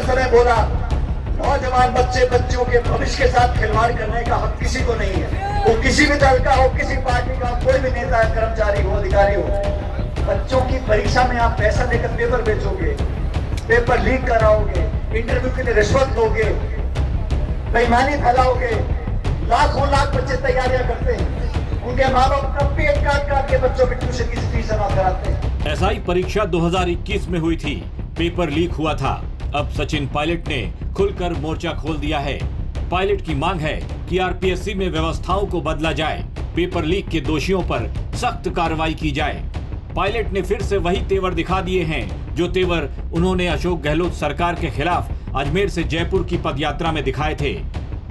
हर समय बोला, नौजवान बच्चों के भविष्य के साथ खिलवाड़ करने का हक किसी को नहीं है। वो किसी भी दल का हो, किसी पार्टी का, कोई भी नेता, कर्मचारी हो, अधिकारी हो। बच्चों की परीक्षा में आप पैसा देकर पेपर बेचोगे, पेपर लीक कराओगे, इंटरव्यू के लिए रिश्वत लोगे, बेईमानी फैलाओगे। लाखों लाख बच्चे तैयारियां करते हैं, उनके माँ बाप का पेट काट काट के बच्चों की ट्यूशन की फीस जमा कराते हैं। एसआई परीक्षा 2021 में हुई थी, पेपर लीक हुआ था। अब सचिन पायलट ने खुलकर मोर्चा खोल दिया है। पायलट की मांग है कि आरपीएससी में व्यवस्थाओं को बदला जाए, पेपर लीक के दोषियों पर सख्त कार्रवाई की जाए। पायलट ने फिर से वही तेवर दिखा दिए हैं जो तेवर उन्होंने अशोक गहलोत सरकार के खिलाफ अजमेर से जयपुर की पदयात्रा में दिखाए थे।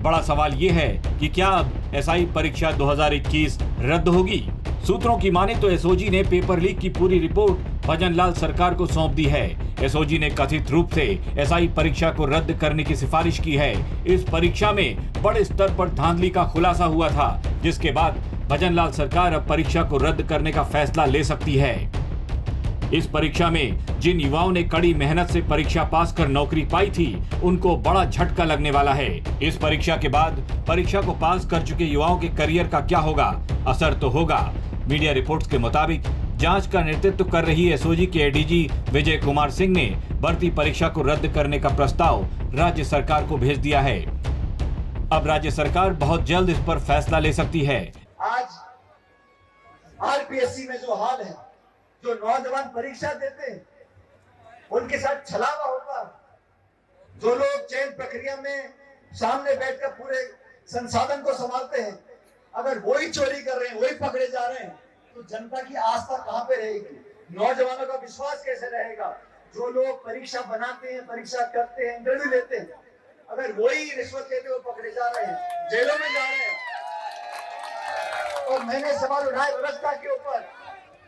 बड़ा सवाल ये है कि क्या अब एसआई परीक्षा 2021 रद्द होगी? सूत्रों की माने तो एसओजी ने पेपर लीक की पूरी रिपोर्ट भजनलाल सरकार को सौंप दी है। एसओजी ने कथित रूप से एसआई परीक्षा को रद्द करने की सिफारिश की है। इस परीक्षा में बड़े स्तर पर धांधली का खुलासा हुआ था, जिसके बाद भजनलाल सरकार अब परीक्षा को रद्द करने का फैसला ले सकती है। इस परीक्षा में जिन युवाओं ने कड़ी मेहनत से परीक्षा पास कर नौकरी पाई थी, उनको बड़ा झटका लगने वाला है। इस परीक्षा के बाद परीक्षा को पास कर चुके युवाओं के करियर का क्या होगा? असर तो होगा। मीडिया रिपोर्ट्स के मुताबिक जांच का नेतृत्व कर रही एसओजी के एडीजी विजय कुमार सिंह ने भर्ती परीक्षा को रद्द करने का प्रस्ताव राज्य सरकार को भेज दिया है। अब राज्य सरकार बहुत जल्द इस पर फैसला ले सकती है। आज आरपीएससी में जो हाल है, जो नौजवान परीक्षा देते हैं उनके साथ छलावा होता है। जो लोग चयन प्रक्रिया में सामने बैठकर पूरे संसाधन को संभालते हैं, अगर वही चोरी कर रहे हैं, वही पकड़े जा रहे हैं, तो जनता की आस्था कहां पे रहेगी? नौजवानों का विश्वास कैसे रहेगा? जो लोग परीक्षा बनाते हैं, परीक्षा करते हैं, इंटरव्यू लेते हैं, अगर वही रिश्वत लेते हुए पकड़े जा रहे हैं, जेलों में जा रहे हैं। और मैंने सवाल उठाए व्यवस्था के ऊपर।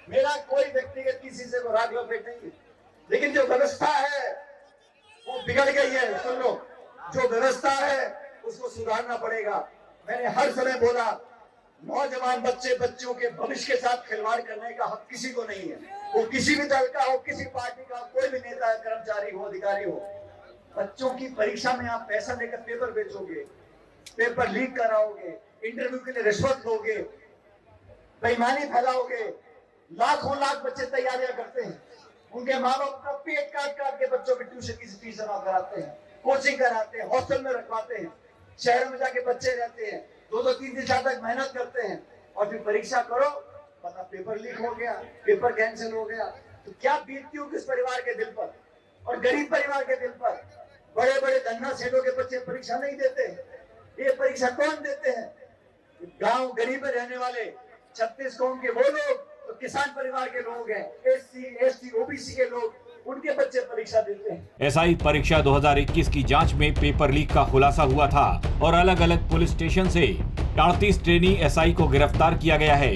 मेरा कोई व्यक्तिगत किसी से राग लपेट नहीं है, लेकिन जो व्यवस्था है वो बिगड़ गई है। सुन लो, जो व्यवस्था है उसको सुधारना पड़ेगा। मैंने हर समय बोला, नौजवान बच्चों के भविष्य के साथ खिलवाड़ करने का हक किसी को नहीं है। वो किसी भी दल का हो, किसी पार्टी का, कोई भी नेता, कर्मचारी हो, अधिकारी हो। बच्चों की परीक्षा में आप पैसा लेकर पेपर बेचोगे, पेपर लीक कराओगे, इंटरव्यू के लिए रिश्वत लोगे, बेईमानी फैलाओगे। लाखों लाख बच्चे तैयारियां करते हैं, उनके माँ बाप का पेट काट काट के बच्चों की ट्यूशन की फीस जमा कराते हैं, कोचिंग कराते हैं, हॉस्टल में रखवाते हैं, शहरों में जाके बच्चे रहते हैं, 2-3 साल तक मेहनत करते हैं, और फिर परीक्षा करो, पता पेपर लीक हो गया, पेपर कैंसिल हो गया। तो क्या बीतती होगी इस परिवार के दिल पर, और गरीब परिवार के दिल पर? बड़े बड़े धन्ना सेठों के बच्चे परीक्षा नहीं देते। ये परीक्षा कौन देते हैं? गांव गरीब में रहने वाले 36 कौम के वो लोग, तो किसान परिवार के लोग हैं, एससी, एसटी, ओबीसी के लोग, उनके बच्चे परीक्षा देते हैं। एसआई परीक्षा 2021 की जांच में पेपर लीक का खुलासा हुआ था और अलग अलग पुलिस स्टेशन से 38 ट्रेनी एसआई को गिरफ्तार किया गया है।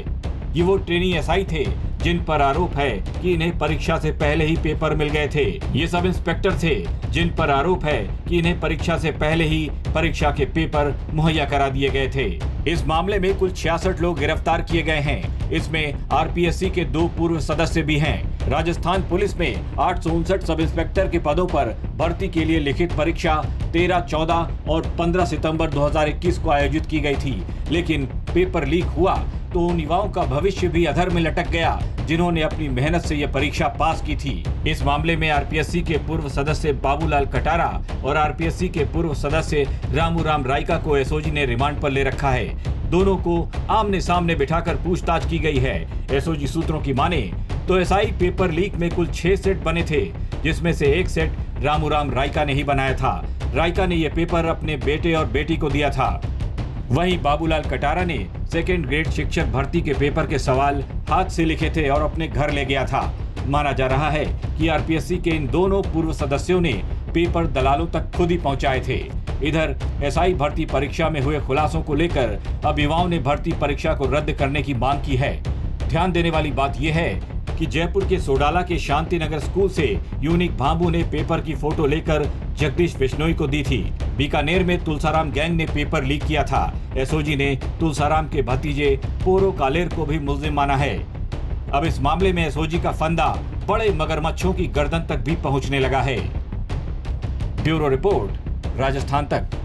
ये वो ट्रेनी एसआई थे जिन पर आरोप है कि इन्हें परीक्षा से पहले ही पेपर मिल गए थे। ये सब इंस्पेक्टर थे जिन पर आरोप है कि इन्हें परीक्षा से पहले ही परीक्षा के पेपर मुहैया करा दिए गए थे। इस मामले में कुल 66 लोग गिरफ्तार किए गए हैं। इसमें आरपीएससी के 2 पूर्व सदस्य भी हैं। राजस्थान पुलिस में 859 सब इंस्पेक्टर के पदों पर भर्ती के लिए लिखित परीक्षा 13, 14 और 15 सितंबर 2021 को आयोजित की गई थी, लेकिन पेपर लीक हुआ तो उन युवाओं का भविष्य भी अधर में लटक गया जिन्होंने अपनी मेहनत से यह परीक्षा पास की थी। इस मामले में आरपीएससी के पूर्व सदस्य बाबूलाल कटारा और आरपीएससी के पूर्व सदस्य रामूराम रायका को एसओजी ने रिमांड पर ले रखा है। दोनों को आमने सामने बिठाकर पूछताछ की गई है। एसओजी सूत्रों की माने तो एसआई पेपर लीक में कुल 6 सेट बने थे, जिसमें से एक सेट रामूराम रायका ने ही बनाया था। रायका ने यह पेपर अपने बेटे और बेटी को दिया था। वहीं बाबूलाल कटारा ने 2nd ग्रेड शिक्षक भर्ती के पेपर के सवाल हाथ से लिखे थे और अपने घर ले गया था। माना जा रहा है कि आरपीएससी के इन दोनों पूर्व सदस्यों ने पेपर दलालों तक खुद ही पहुंचाए थे। इधर एसआई भर्ती परीक्षा में हुए खुलासों को लेकर अब युवाओं ने भर्ती परीक्षा को रद्द करने की मांग की है। ध्यान देने वाली बात यह है कि जयपुर के सोडाला के शांतिनगर स्कूल से यूनिक भांबू ने पेपर की फोटो लेकर जगदीश बिश्नोई को दी थी। बीकानेर में तुलसाराम गैंग ने पेपर लीक किया था। एसओजी ने तुलसाराम के भतीजे पोरो कालेर को भी मुल्जिम माना है। अब इस मामले में एसओजी का फंदा बड़े मगरमच्छों की गर्दन तक भी पहुंचने लगा है। ब्यूरो रिपोर्ट, राजस्थान तक।